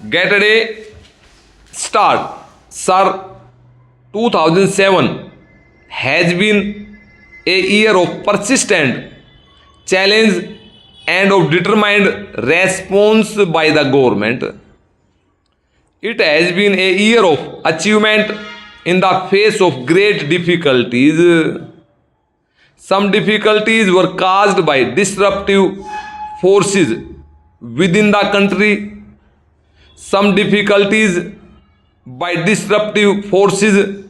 Get a day start. Sir, 2007 has been a year of persistent challenge and of determined response by the government. It has been a year of achievement in the face of great difficulties. Some difficulties were caused by disruptive forces within the country. Some difficulties by disruptive forces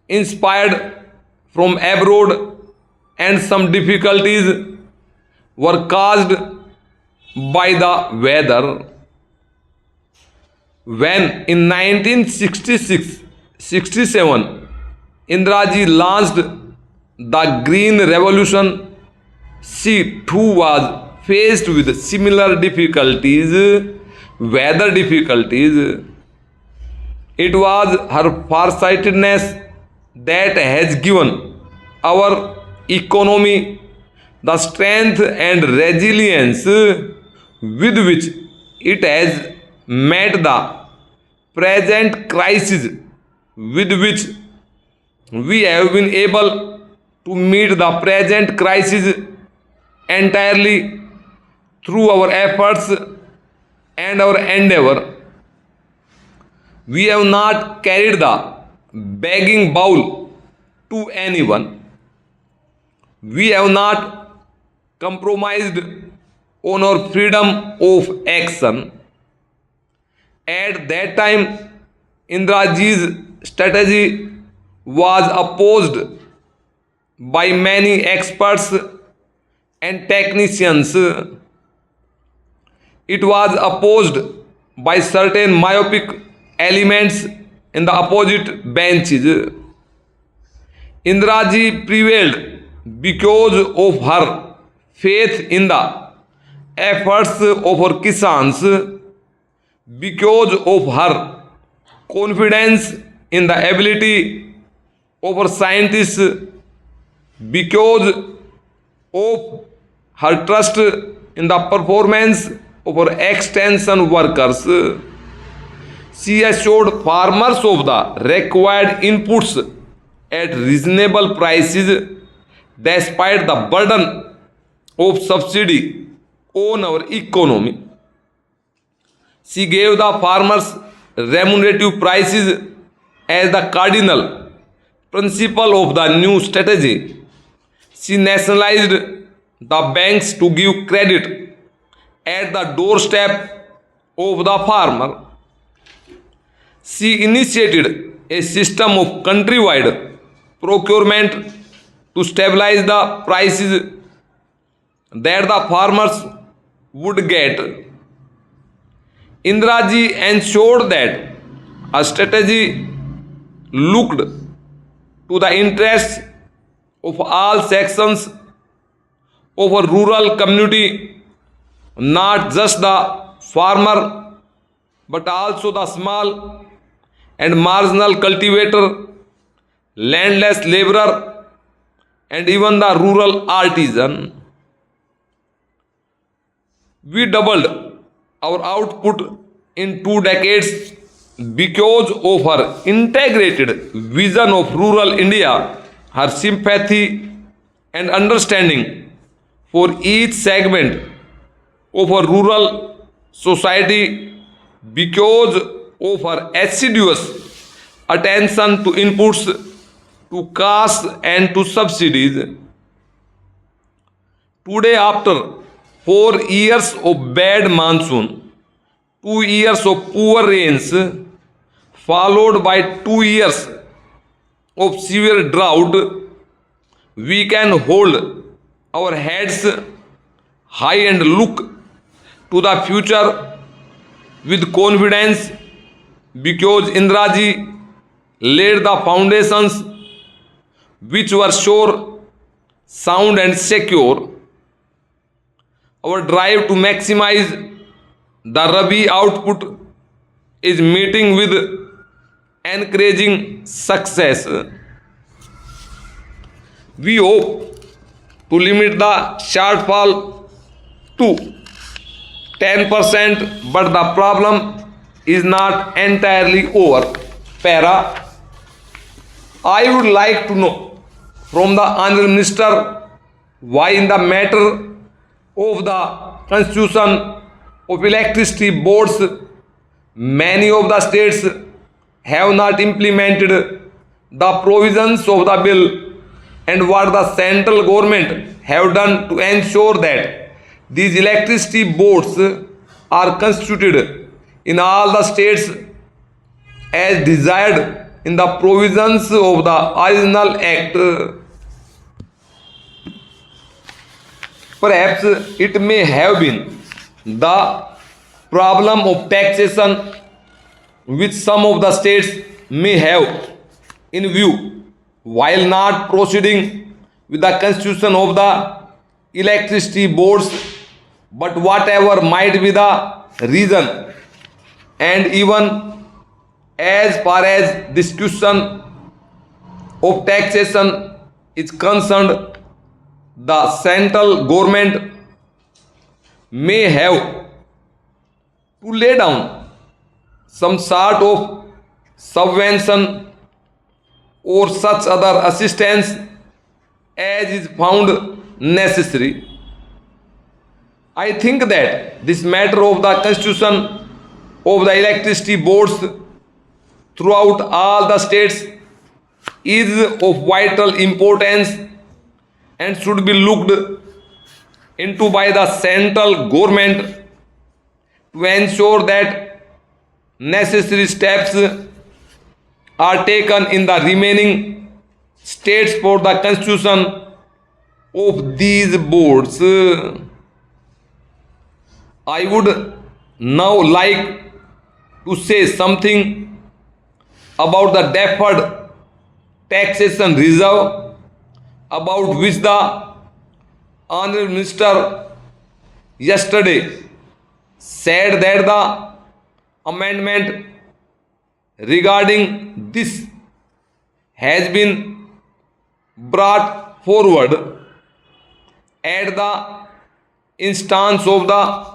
inspired from abroad, and some difficulties were caused by the weather. When in 1966-67 Indiraji launched the Green Revolution, she too was faced with similar difficulties, weather difficulties. It was her farsightedness that has given our economy the strength and resilience with which it has met the present crisis, with which we have been able to meet the present crisis entirely through our efforts and our endeavor. We have not carried the begging bowl to anyone. We have not compromised on our freedom of action. At that time, Indiraji's strategy was opposed by many experts and technicians. It was opposed by certain myopic elements in the opposite benches. Indiraji prevailed because of her faith in the efforts of her Kisans, because of her confidence in the ability of her scientists, because of her trust in the performance of her extension workers. She assured farmers of the required inputs at reasonable prices despite the burden of subsidy on our economy. She gave the farmers remunerative prices as the cardinal principle of the new strategy. She nationalized the banks to give credit at the doorstep of the farmer. She initiated a system of countrywide procurement to stabilize the prices that the farmers would get. Indiraji ensured that a strategy looked to the interests of all sections of a rural community, not just the farmer, but also the small and marginal cultivator, landless laborer, and even the rural artisan. We doubled our output in 2 decades because of her integrated vision of rural India, her sympathy and understanding for each segment of a rural society, because of her assiduous attention to inputs, to costs and to subsidies. Today, after 4 years of bad monsoon, 2 years of poor rains, followed by 2 years of severe drought, we can hold our heads high and look to the future with confidence, because Indiraji laid the foundations which were sure, sound and secure. Our drive to maximize the Rabi output is meeting with encouraging success. We hope to limit the shortfall to 10%, but the problem is not entirely over. Para. I would like to know from the Honorable Minister why in the matter of the constitution of electricity boards many of the states have not implemented the provisions of the bill and what the central government have done to ensure that these electricity boards are constituted in all the states as desired in the provisions of the original act. Perhaps it may have been the problem of taxation which some of the states may have in view while not proceeding with the constitution of the electricity boards, but whatever might be the reason, and even as far as this question of taxation is concerned, the central government may have to lay down some sort of subvention or such other assistance as is found necessary. I think that this matter of the constitution of the electricity boards throughout all the states is of vital importance and should be looked into by the central government to ensure that necessary steps are taken in the remaining states for the constitution of these boards. I would now like to say something about the deferred taxation reserve, about which the Honorable Minister yesterday said that the amendment regarding this has been brought forward at the instance of the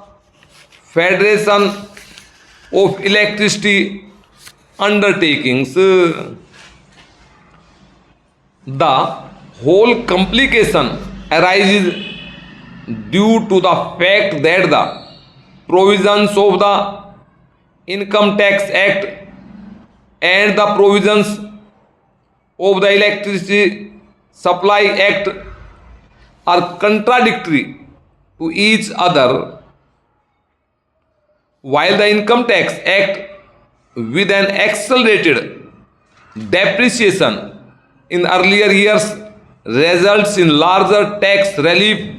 Federation of Electricity Undertakings. The whole complication arises due to the fact that the provisions of the Income Tax Act and the provisions of the Electricity Supply Act are contradictory to each other. While the Income Tax Act, with an accelerated depreciation in earlier years, results in larger tax relief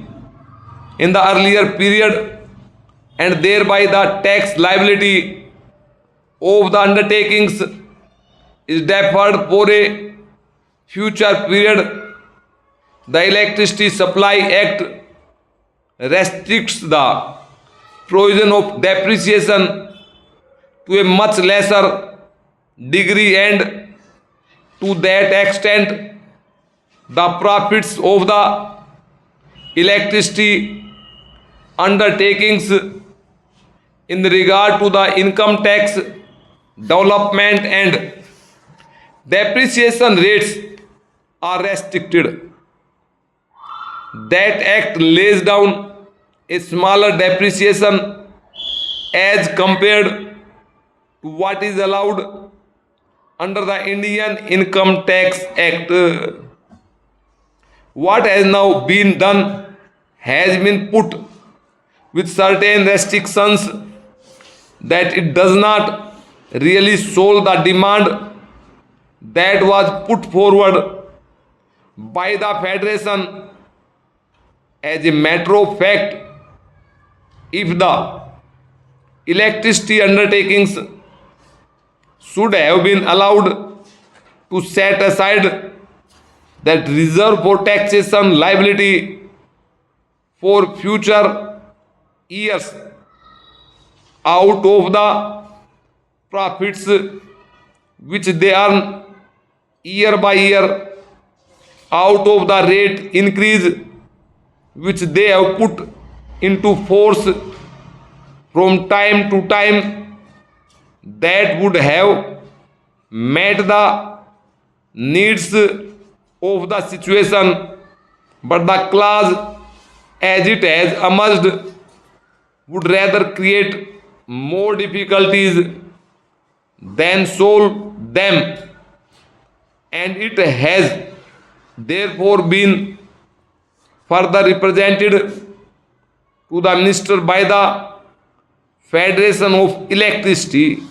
in the earlier period, and thereby the tax liability of the undertakings is deferred for a future period. The Electricity Supply Act restricts the provision of depreciation to a much lesser degree, and to that extent the profits of the electricity undertakings in regard to the income tax, development and depreciation rates are restricted. That act lays down a smaller depreciation as compared to what is allowed under the Indian Income Tax Act. What has now been done has been put with certain restrictions that it does not really solve the demand that was put forward by the Federation. As a matter of fact, if the electricity undertakings should have been allowed to set aside that reserve for taxation liability for future years out of the profits which they earn year by year, out of the rate increase which they have put into force from time to time, that would have met the needs of the situation, but the clause as it has emerged would rather create more difficulties than solve them, and it has therefore been further represented to the minister by the Federation of Electricity